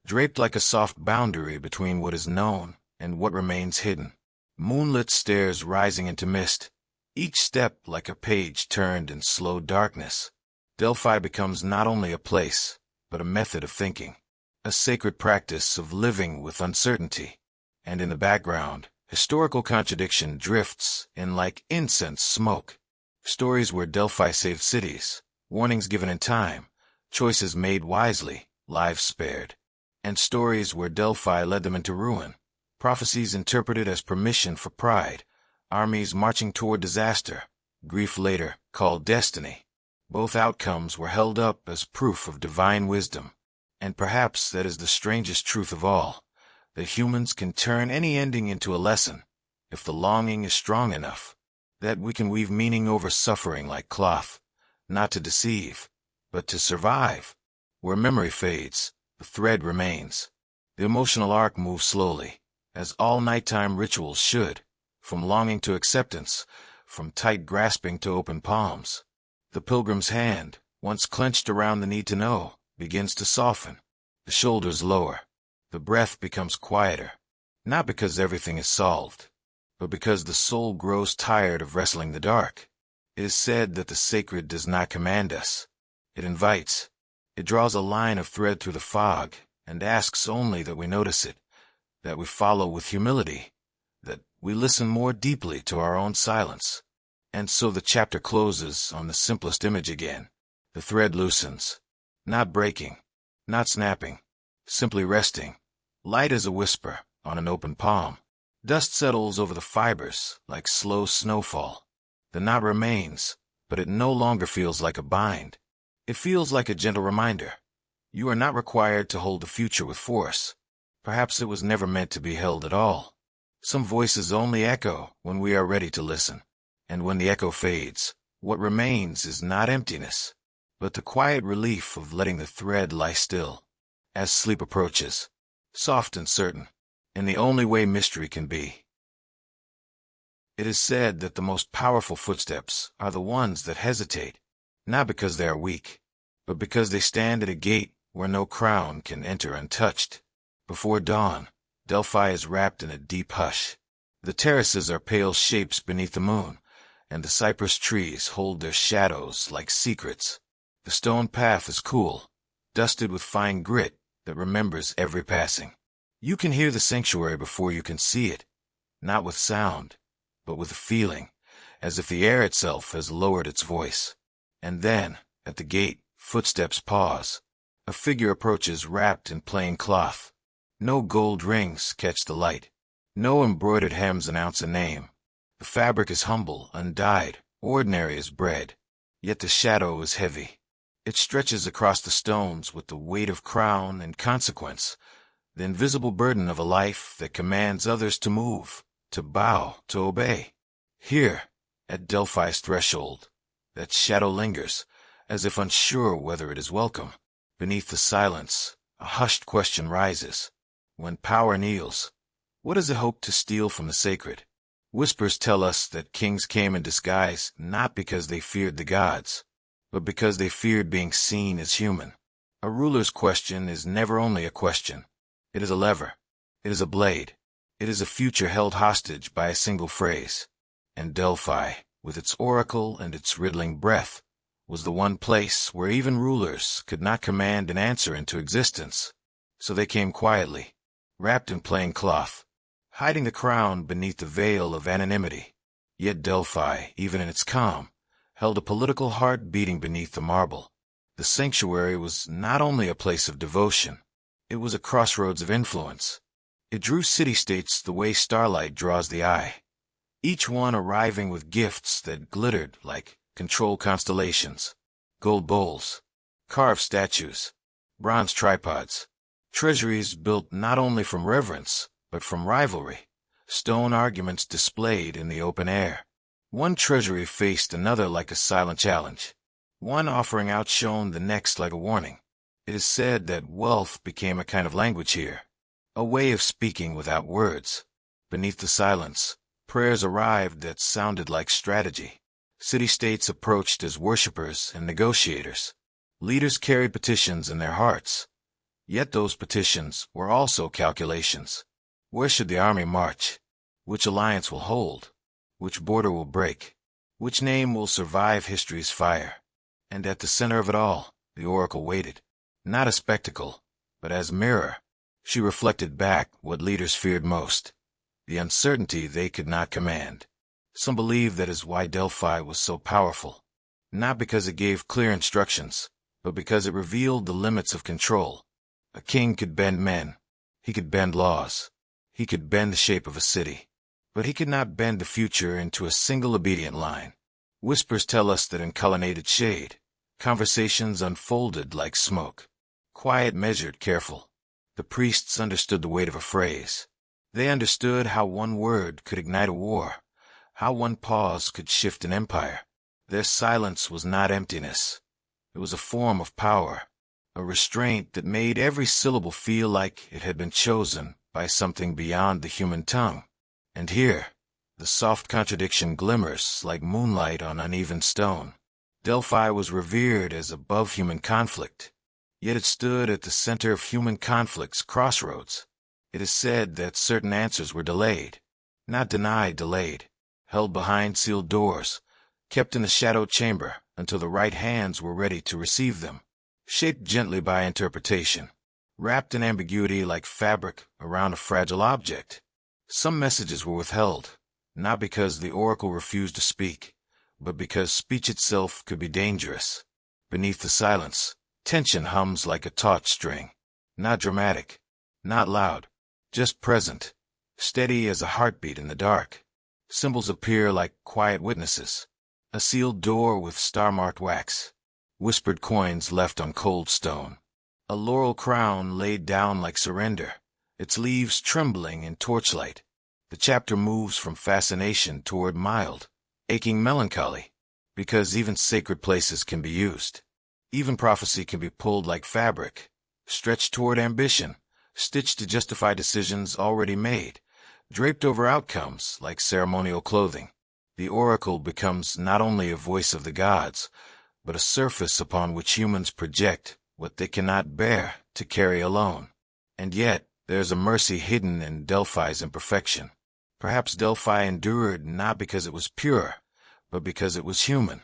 draped like a soft boundary between what is known and what remains hidden. Moonlit stairs rising into mist, each step like a page turned in slow darkness. Delphi becomes not only a place, but a method of thinking, a sacred practice of living with uncertainty. And in the background, historical contradiction drifts in like incense smoke. Stories where Delphi saved cities, warnings given in time, choices made wisely, lives spared. And stories where Delphi led them into ruin, prophecies interpreted as permission for pride, armies marching toward disaster, grief later called destiny. Both outcomes were held up as proof of divine wisdom. And perhaps that is the strangest truth of all, that humans can turn any ending into a lesson, if the longing is strong enough, that we can weave meaning over suffering like cloth, not to deceive, but to survive. Where memory fades, the thread remains. The emotional arc moves slowly, as all nighttime rituals should, from longing to acceptance, from tight grasping to open palms. The pilgrim's hand, once clenched around the need to know, begins to soften. The shoulders lower. The breath becomes quieter, not because everything is solved, but because the soul grows tired of wrestling the dark. It is said that the sacred does not command us. It invites. It draws a line of thread through the fog and asks only that we notice it, that we follow with humility, that we listen more deeply to our own silence. And so the chapter closes on the simplest image again. The thread loosens, not breaking, not snapping, simply resting, light as a whisper on an open palm. Dust settles over the fibers like slow snowfall. The knot remains, but it no longer feels like a bind. It feels like a gentle reminder. You are not required to hold the future with force. Perhaps it was never meant to be held at all. Some voices only echo when we are ready to listen. And when the echo fades, what remains is not emptiness, but the quiet relief of letting the thread lie still. As sleep approaches, soft and certain, in the only way mystery can be. It is said that the most powerful footsteps are the ones that hesitate, not because they are weak, but because they stand at a gate where no crown can enter untouched. Before dawn, Delphi is wrapped in a deep hush. The terraces are pale shapes beneath the moon, and the cypress trees hold their shadows like secrets. The stone path is cool, dusted with fine grit that remembers every passing. You can hear the sanctuary before you can see it, not with sound, but with a feeling, as if the air itself has lowered its voice. And then, at the gate, footsteps pause. A figure approaches wrapped in plain cloth. No gold rings catch the light. No embroidered hems announce a name. The fabric is humble, undyed, ordinary as bread. Yet the shadow is heavy. It stretches across the stones with the weight of crown and consequence, the invisible burden of a life that commands others to move, to bow, to obey. Here, at Delphi's threshold, that shadow lingers, as if unsure whether it is welcome. Beneath the silence, a hushed question rises. When power kneels, what does it hope to steal from the sacred? Whispers tell us that kings came in disguise not because they feared the gods, but because they feared being seen as human. A ruler's question is never only a question. It is a lever. It is a blade. It is a future held hostage by a single phrase. And Delphi, with its oracle and its riddling breath, was the one place where even rulers could not command an answer into existence. So they came quietly, wrapped in plain cloth, hiding the crown beneath the veil of anonymity. Yet Delphi, even in its calm, held a political heart beating beneath the marble. The sanctuary was not only a place of devotion, it was a crossroads of influence. It drew city-states the way starlight draws the eye, each one arriving with gifts that glittered like control constellations, gold bowls, carved statues, bronze tripods, treasuries built not only from reverence, but from rivalry, stone arguments displayed in the open air. One treasury faced another like a silent challenge, one offering outshone the next like a warning. It is said that wealth became a kind of language here, a way of speaking without words. Beneath the silence, prayers arrived that sounded like strategy. City-states approached as worshippers and negotiators. Leaders carried petitions in their hearts. Yet those petitions were also calculations. Where should the army march? Which alliance will hold? Which border will break? Which name will survive history's fire? And at the center of it all, the oracle waited. Not a spectacle, but as a mirror. She reflected back what leaders feared most, the uncertainty they could not command. Some believe that is why Delphi was so powerful, not because it gave clear instructions, but because it revealed the limits of control. A king could bend men, he could bend laws, he could bend the shape of a city, but he could not bend the future into a single obedient line. Whispers tell us that in colonnaded shade, conversations unfolded like smoke. Quiet, measured, careful. The priests understood the weight of a phrase. They understood how one word could ignite a war, how one pause could shift an empire. Their silence was not emptiness. It was a form of power, a restraint that made every syllable feel like it had been chosen by something beyond the human tongue. And here, the soft contradiction glimmers like moonlight on uneven stone. Delphi was revered as above human conflict, yet it stood at the center of human conflict's crossroads. It is said that certain answers were delayed, not denied, delayed, held behind sealed doors, kept in a shadowed chamber until the right hands were ready to receive them, shaped gently by interpretation, wrapped in ambiguity like fabric around a fragile object. Some messages were withheld, not because the oracle refused to speak, but because speech itself could be dangerous. Beneath the silence, tension hums like a taut string, not dramatic, not loud, just present, steady as a heartbeat in the dark. Symbols appear like quiet witnesses, a sealed door with star-marked wax, whispered coins left on cold stone, a laurel crown laid down like surrender, its leaves trembling in torchlight. The chapter moves from fascination toward mild, aching melancholy, because even sacred places can be used. Even prophecy can be pulled like fabric, stretched toward ambition, stitched to justify decisions already made, draped over outcomes like ceremonial clothing. The oracle becomes not only a voice of the gods, but a surface upon which humans project what they cannot bear to carry alone. And yet, there's a mercy hidden in Delphi's imperfection. Perhaps Delphi endured not because it was pure, but because it was human,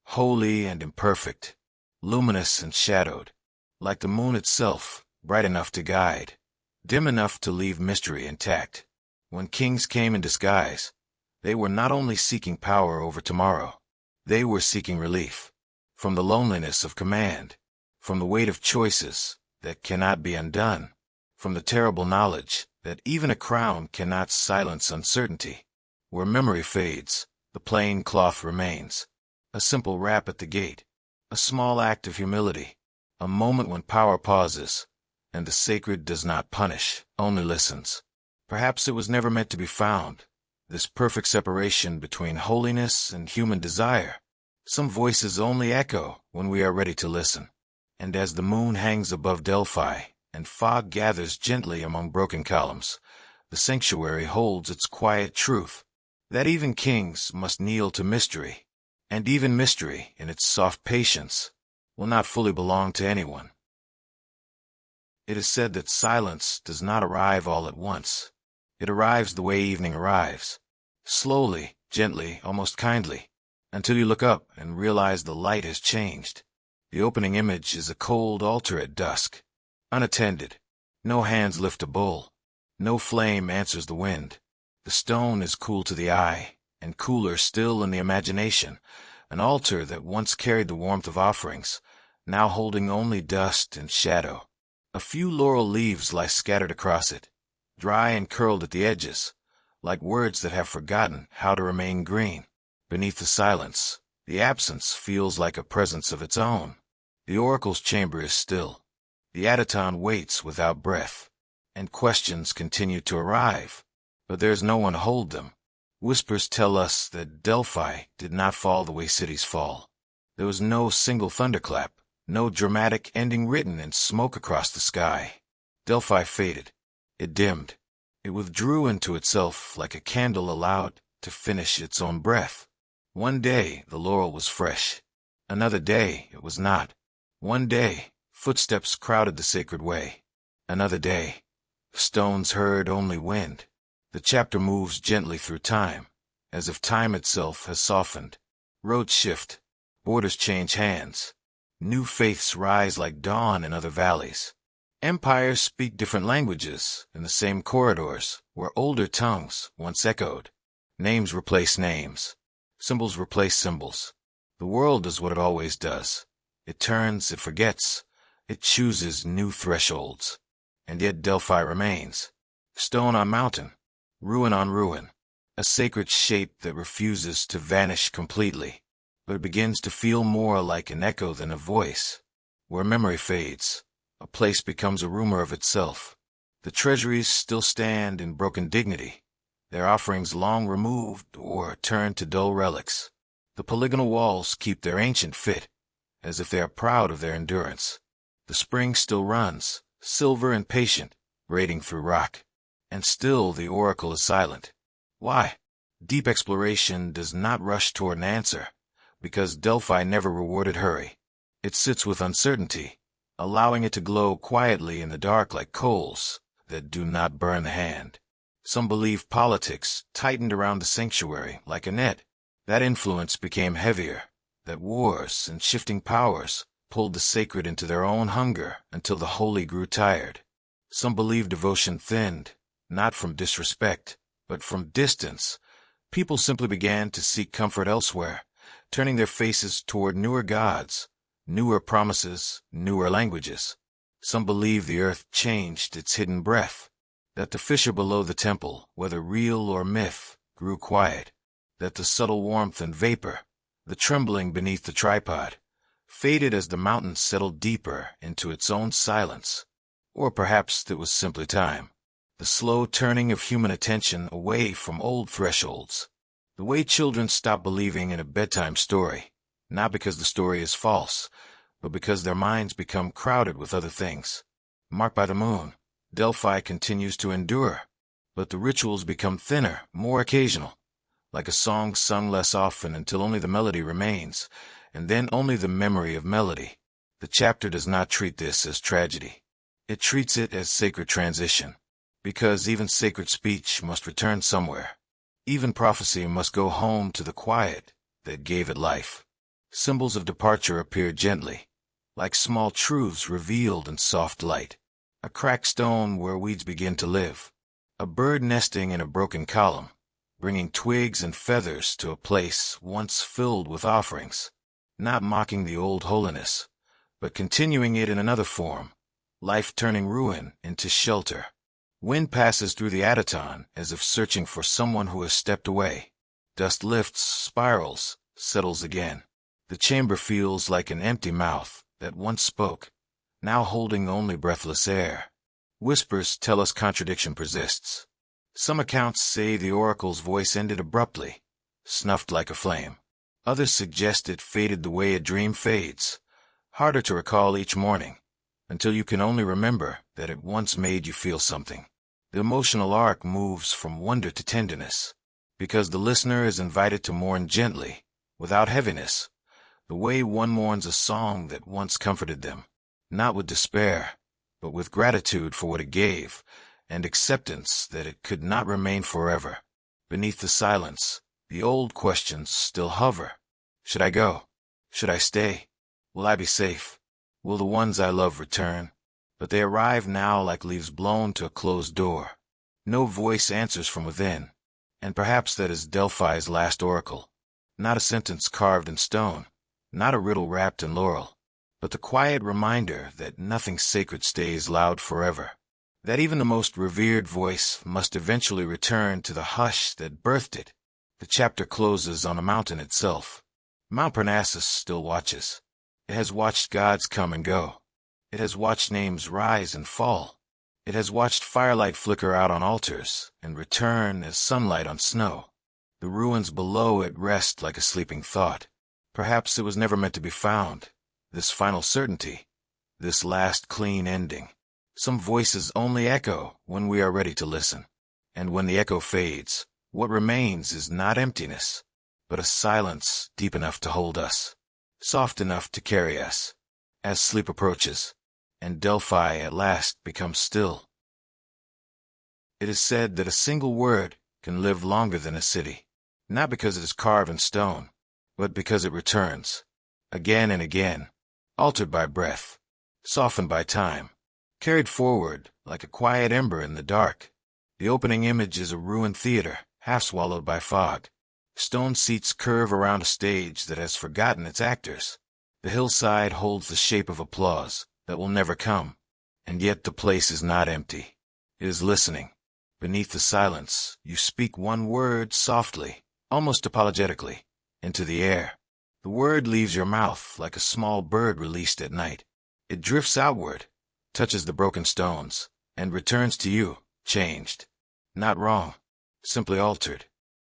holy and imperfect, luminous and shadowed, like the moon itself, bright enough to guide, dim enough to leave mystery intact. When kings came in disguise, they were not only seeking power over tomorrow, they were seeking relief from the loneliness of command, from the weight of choices that cannot be undone, from the terrible knowledge that even a crown cannot silence uncertainty. Where memory fades, the plain cloth remains, a simple rap at the gate, a small act of humility, a moment when power pauses, and the sacred does not punish, only listens. Perhaps it was never meant to be found, this perfect separation between holiness and human desire. Some voices only echo when we are ready to listen. And as the moon hangs above Delphi, and fog gathers gently among broken columns, the sanctuary holds its quiet truth, that even kings must kneel to mystery, and even mystery, in its soft patience, will not fully belong to anyone. It is said that silence does not arrive all at once. It arrives the way evening arrives, slowly, gently, almost kindly, until you look up and realize the light has changed. The opening image is a cold altar at dusk, unattended. No hands lift a bowl. No flame answers the wind. The stone is cool to the eye, and cooler still in the imagination, an altar that once carried the warmth of offerings, now holding only dust and shadow. A few laurel leaves lie scattered across it, dry and curled at the edges, like words that have forgotten how to remain green. Beneath the silence, the absence feels like a presence of its own. The oracle's chamber is still. The Ataton waits without breath, and questions continue to arrive, but there's no one to hold them. Whispers tell us that Delphi did not fall the way cities fall. There was no single thunderclap, no dramatic ending written in smoke across the sky. Delphi faded. It dimmed. It withdrew into itself like a candle allowed to finish its own breath. One day the laurel was fresh. Another day it was not. One day footsteps crowded the sacred way. Another day stones heard only wind. The chapter moves gently through time, as if time itself has softened. Roads shift. Borders change hands. New faiths rise like dawn in other valleys. Empires speak different languages in the same corridors where older tongues once echoed. Names replace names. Symbols replace symbols. The world does what it always does. It turns, it forgets. It chooses new thresholds. And yet Delphi remains. Stone on mountain. Ruin on ruin. A sacred shape that refuses to vanish completely, but it begins to feel more like an echo than a voice. Where memory fades, a place becomes a rumor of itself. The treasuries still stand in broken dignity, their offerings long removed or turned to dull relics. The polygonal walls keep their ancient fit, as if they are proud of their endurance. The spring still runs, silver and patient, braiding through rock. And still the oracle is silent. Why? Deep exploration does not rush toward an answer, because Delphi never rewarded hurry. It sits with uncertainty, allowing it to glow quietly in the dark like coals that do not burn the hand. Some believe politics tightened around the sanctuary like a net. That influence became heavier, that wars and shifting powers pulled the sacred into their own hunger until the holy grew tired. Some believe devotion thinned, not from disrespect, but from distance. People simply began to seek comfort elsewhere, turning their faces toward newer gods, newer promises, newer languages. Some believe the earth changed its hidden breath, that the fissure below the temple, whether real or myth, grew quiet, that the subtle warmth and vapor, the trembling beneath the tripod, faded as the mountain settled deeper into its own silence. Or perhaps it was simply time. The slow turning of human attention away from old thresholds. The way children stop believing in a bedtime story, not because the story is false, but because their minds become crowded with other things. Marked by the moon, Delphi continues to endure, but the rituals become thinner, more occasional, like a song sung less often until only the melody remains, and then only the memory of melody. The chapter does not treat this as tragedy. It treats it as sacred transition. Because even sacred speech must return somewhere. Even prophecy must go home to the quiet that gave it life. Symbols of departure appear gently, like small truths revealed in soft light. A cracked stone where weeds begin to live. A bird nesting in a broken column, bringing twigs and feathers to a place once filled with offerings. Not mocking the old holiness, but continuing it in another form. Life turning ruin into shelter. Wind passes through the Ataton as if searching for someone who has stepped away. Dust lifts, spirals, settles again. The chamber feels like an empty mouth that once spoke, now holding only breathless air. Whispers tell us contradiction persists. Some accounts say the oracle's voice ended abruptly, snuffed like a flame. Others suggest it faded the way a dream fades, harder to recall each morning, until you can only remember that it once made you feel something. The emotional arc moves from wonder to tenderness, because the listener is invited to mourn gently, without heaviness, the way one mourns a song that once comforted them, not with despair, but with gratitude for what it gave, and acceptance that it could not remain forever. Beneath the silence, the old questions still hover. Should I go? Should I stay? Will I be safe? Will the ones I love return? But they arrive now like leaves blown to a closed door. No voice answers from within. And perhaps that is Delphi's last oracle. Not a sentence carved in stone, not a riddle wrapped in laurel, but the quiet reminder that nothing sacred stays loud forever. That even the most revered voice must eventually return to the hush that birthed it. The chapter closes on a mountain itself. Mount Parnassus still watches. It has watched gods come and go. It has watched names rise and fall. It has watched firelight flicker out on altars and return as sunlight on snow. The ruins below it rest like a sleeping thought. Perhaps it was never meant to be found, this final certainty, this last clean ending. Some voices only echo when we are ready to listen. And when the echo fades, what remains is not emptiness, but a silence deep enough to hold us, soft enough to carry us, as sleep approaches, and Delphi at last becomes still. It is said that a single word can live longer than a city, not because it is carved in stone, but because it returns, again and again, altered by breath, softened by time, carried forward like a quiet ember in the dark. The opening image is a ruined theater, half swallowed by fog. Stone seats curve around a stage that has forgotten its actors. The hillside holds the shape of applause that will never come, and yet the place is not empty. It is listening. Beneath the silence, you speak one word softly, almost apologetically, into the air. The word leaves your mouth like a small bird released at night. It drifts outward, touches the broken stones, and returns to you, changed. Not wrong, simply altered.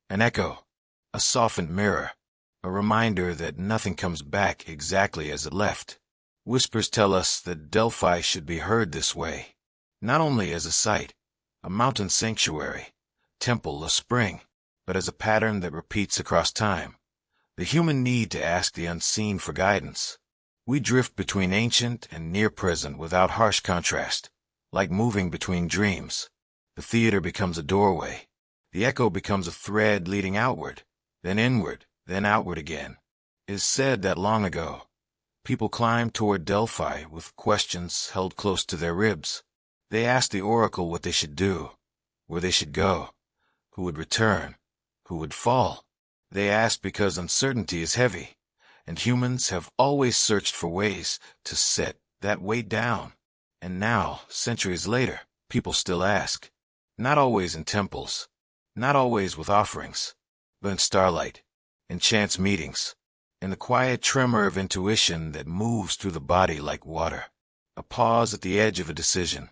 An echo, a softened mirror, a reminder that nothing comes back exactly as it left. Whispers tell us that Delphi should be heard this way, not only as a site, a mountain sanctuary, temple, a spring, but as a pattern that repeats across time. The human need to ask the unseen for guidance. We drift between ancient and near-present without harsh contrast, like moving between dreams. The theater becomes a doorway. The echo becomes a thread leading outward, then inward, then outward again. It is said that long ago, people climbed toward Delphi with questions held close to their ribs. They asked the oracle what they should do, where they should go, who would return, who would fall. They asked because uncertainty is heavy, and humans have always searched for ways to set that weight down. And now, centuries later, people still ask. Not always in temples, not always with offerings, but in starlight, in chance meetings, in the quiet tremor of intuition that moves through the body like water. A pause at the edge of a decision,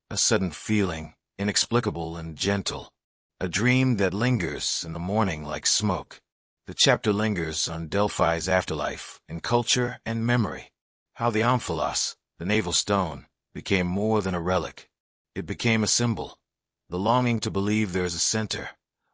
a sudden feeling, inexplicable and gentle, a dream that lingers in the morning like smoke. The chapter lingers on Delphi's afterlife in culture and memory, how the omphalos, the navel stone, became more than a relic. It became a symbol, the longing to believe there is a center,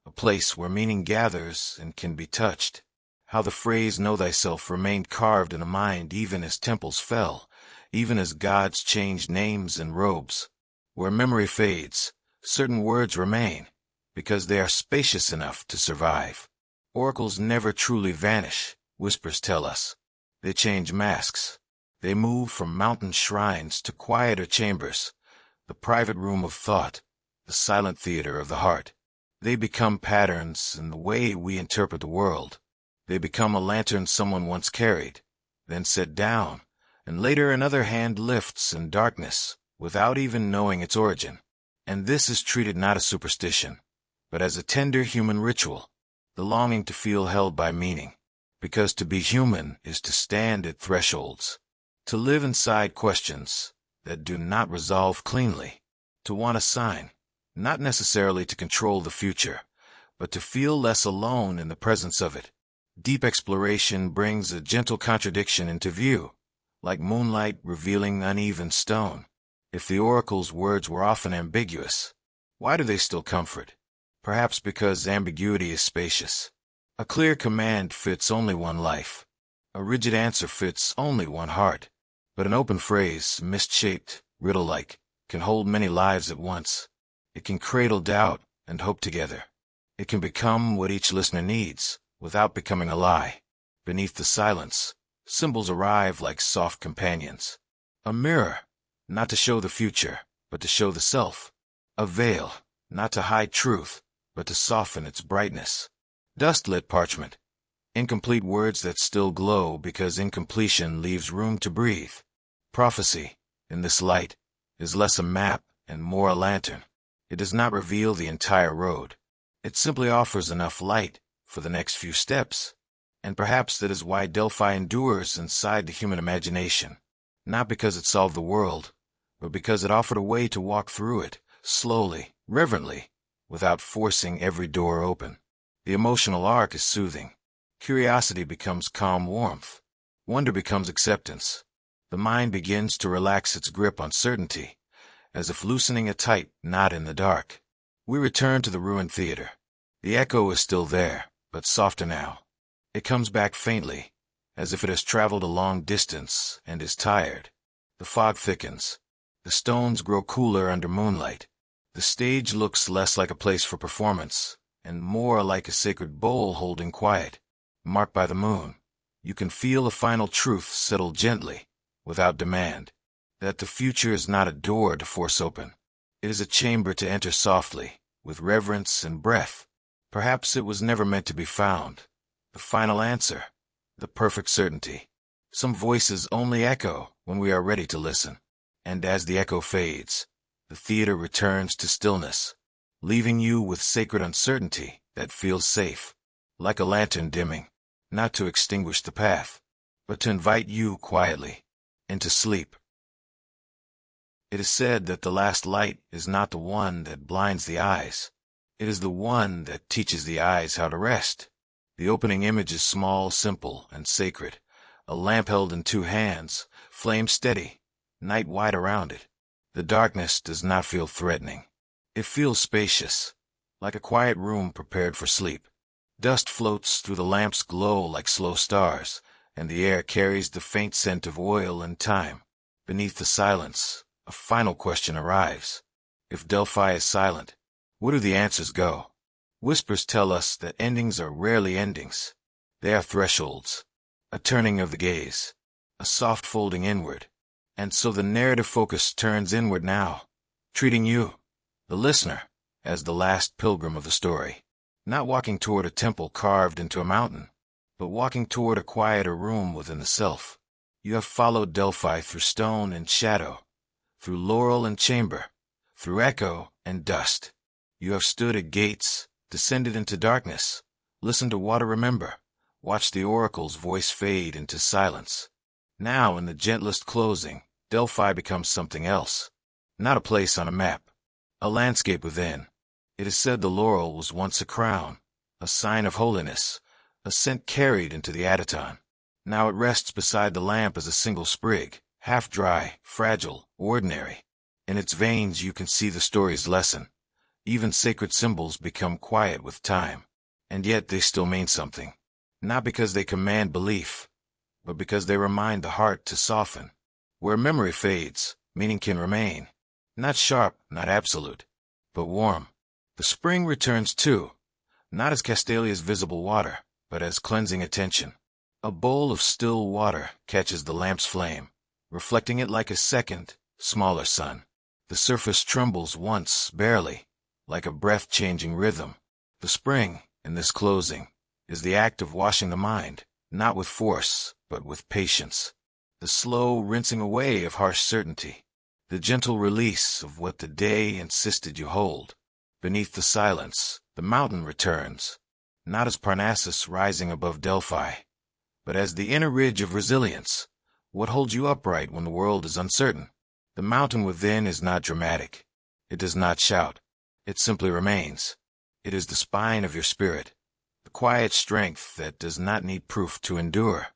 a place where meaning gathers and can be touched. How the phrase "know thyself" remained carved in a mind even as temples fell, even as gods changed names and robes. Where memory fades, certain words remain, because they are spacious enough to survive. Oracles never truly vanish, whispers tell us. They change masks. They move from mountain shrines to quieter chambers, the private room of thought, the silent theater of the heart. They become patterns in the way we interpret the world. They become a lantern someone once carried, then set down, and later another hand lifts in darkness without even knowing its origin. And this is treated not as superstition, but as a tender human ritual. The longing to feel held by meaning, because to be human is to stand at thresholds, to live inside questions that do not resolve cleanly, to want a sign, not necessarily to control the future, but to feel less alone in the presence of it. Deep exploration brings a gentle contradiction into view, like moonlight revealing uneven stone. If the oracle's words were often ambiguous, why do they still comfort? Perhaps because ambiguity is spacious. A clear command fits only one life. A rigid answer fits only one heart. But an open phrase, mist-shaped, riddle-like, can hold many lives at once. It can cradle doubt and hope together. It can become what each listener needs, without becoming a lie. Beneath the silence, symbols arrive like soft companions. A mirror, not to show the future, but to show the self. A veil, not to hide truth, but to soften its brightness. Dust-lit parchment, incomplete words that still glow because incompletion leaves room to breathe. Prophecy, in this light, is less a map and more a lantern. It does not reveal the entire road. It simply offers enough light for the next few steps. And perhaps that is why Delphi endures inside the human imagination. Not because it solved the world, but because it offered a way to walk through it, slowly, reverently, without forcing every door open. The emotional arc is soothing. Curiosity becomes calm warmth. Wonder becomes acceptance. The mind begins to relax its grip on certainty, as if loosening a tight knot in the dark. We return to the ruined theater. The echo is still there, but softer now. It comes back faintly, as if it has traveled a long distance and is tired. The fog thickens. The stones grow cooler under moonlight. The stage looks less like a place for performance, and more like a sacred bowl holding quiet. Marked by the moon, you can feel a final truth settle gently, without demand, that the future is not a door to force open. It is a chamber to enter softly, with reverence and breath. Perhaps it was never meant to be found. The final answer, the perfect certainty. Some voices only echo when we are ready to listen. And as the echo fades, the theater returns to stillness, leaving you with sacred uncertainty that feels safe, like a lantern dimming, not to extinguish the path, but to invite you quietly into sleep. It is said that the last light is not the one that blinds the eyes. It is the one that teaches the eyes how to rest. The opening image is small, simple, and sacred. A lamp held in two hands, flame steady, night wide around it. The darkness does not feel threatening. It feels spacious, like a quiet room prepared for sleep. Dust floats through the lamp's glow like slow stars, and the air carries the faint scent of oil and time. Beneath the silence, a final question arrives. If Delphi is silent, where do the answers go? Whispers tell us that endings are rarely endings. They are thresholds, a turning of the gaze, a soft folding inward. And so the narrative focus turns inward now, treating you, the listener, as the last pilgrim of the story. Not walking toward a temple carved into a mountain, but walking toward a quieter room within the self. You have followed Delphi through stone and shadow, through laurel and chamber, through echo and dust. You have stood at gates, descended into darkness, listened to water remember, watched the oracle's voice fade into silence. Now, in the gentlest closing, Delphi becomes something else. Not a place on a map, a landscape within. It is said the laurel was once a crown, a sign of holiness, a scent carried into the Ataton. Now it rests beside the lamp as a single sprig, half dry, fragile, ordinary. In its veins you can see the story's lesson. Even sacred symbols become quiet with time, and yet they still mean something. Not because they command belief, but because they remind the heart to soften. Where memory fades, meaning can remain. Not sharp, not absolute, but warm. The spring returns too, not as Castalia's visible water, but as cleansing attention. A bowl of still water catches the lamp's flame, reflecting it like a second, smaller sun. The surface trembles once, barely, like a breath-changing rhythm. The spring, in this closing, is the act of washing the mind, not with force, but with patience. The slow rinsing away of harsh certainty. The gentle release of what the day insisted you hold. Beneath the silence, the mountain returns, not as Parnassus rising above Delphi, but as the inner ridge of resilience, what holds you upright when the world is uncertain. The mountain within is not dramatic. It does not shout. It simply remains. It is the spine of your spirit, the quiet strength that does not need proof to endure.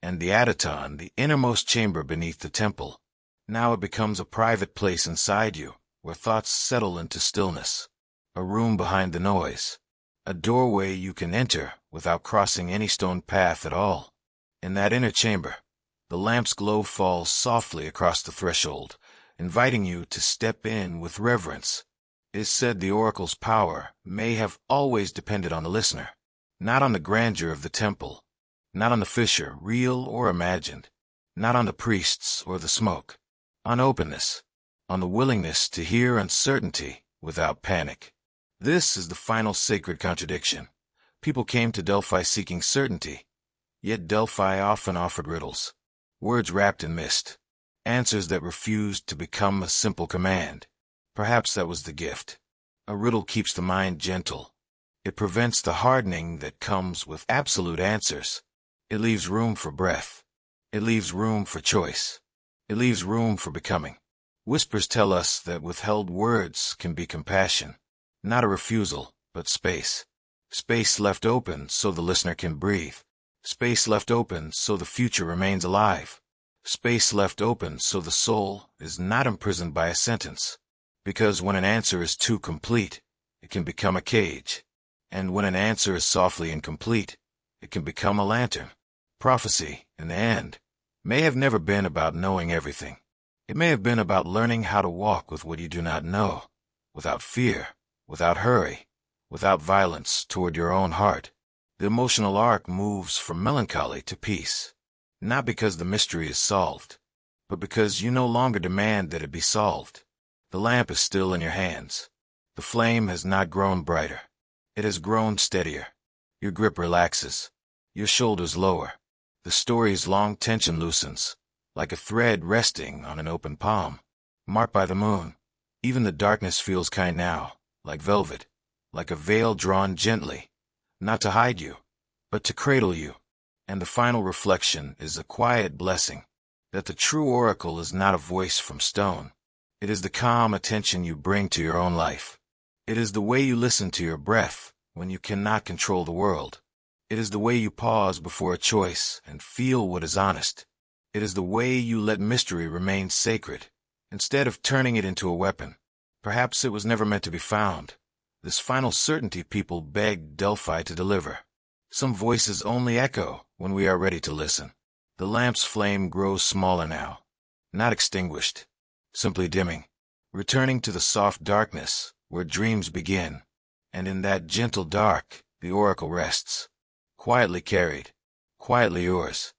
And the Ataton, the innermost chamber beneath the temple. Now it becomes a private place inside you, where thoughts settle into stillness. A room behind the noise. A doorway you can enter without crossing any stone path at all. In that inner chamber, the lamp's glow falls softly across the threshold, inviting you to step in with reverence. It is said the oracle's power may have always depended on the listener, not on the grandeur of the temple, Not on the fisher, real or imagined. Not on the priests or the smoke. On openness. On the willingness to hear uncertainty without panic. This is the final sacred contradiction. People came to Delphi seeking certainty, yet Delphi often offered riddles. Words wrapped in mist. Answers that refused to become a simple command. Perhaps that was the gift. A riddle keeps the mind gentle. It prevents the hardening that comes with absolute answers. It leaves room for breath. It leaves room for choice. It leaves room for becoming. Whispers tell us that withheld words can be compassion. Not a refusal, but space. Space left open so the listener can breathe. Space left open so the future remains alive. Space left open so the soul is not imprisoned by a sentence. Because when an answer is too complete, it can become a cage. And when an answer is softly incomplete, it can become a lantern. Prophecy, in the end, may have never been about knowing everything. It may have been about learning how to walk with what you do not know, without fear, without hurry, without violence toward your own heart. The emotional arc moves from melancholy to peace, not because the mystery is solved, but because you no longer demand that it be solved. The lamp is still in your hands. The flame has not grown brighter. It has grown steadier. Your grip relaxes. Your shoulders lower. The story's long tension loosens, like a thread resting on an open palm, marked by the moon. Even the darkness feels kind now, like velvet, like a veil drawn gently, not to hide you, but to cradle you. And the final reflection is a quiet blessing, that the true oracle is not a voice from stone. It is the calm attention you bring to your own life. It is the way you listen to your breath when you cannot control the world. It is the way you pause before a choice and feel what is honest. It is the way you let mystery remain sacred, instead of turning it into a weapon. Perhaps it was never meant to be found. This final certainty people begged Delphi to deliver. Some voices only echo when we are ready to listen. The lamp's flame grows smaller now, not extinguished, simply dimming, returning to the soft darkness where dreams begin. And in that gentle dark, the oracle rests, quietly carried, quietly yours.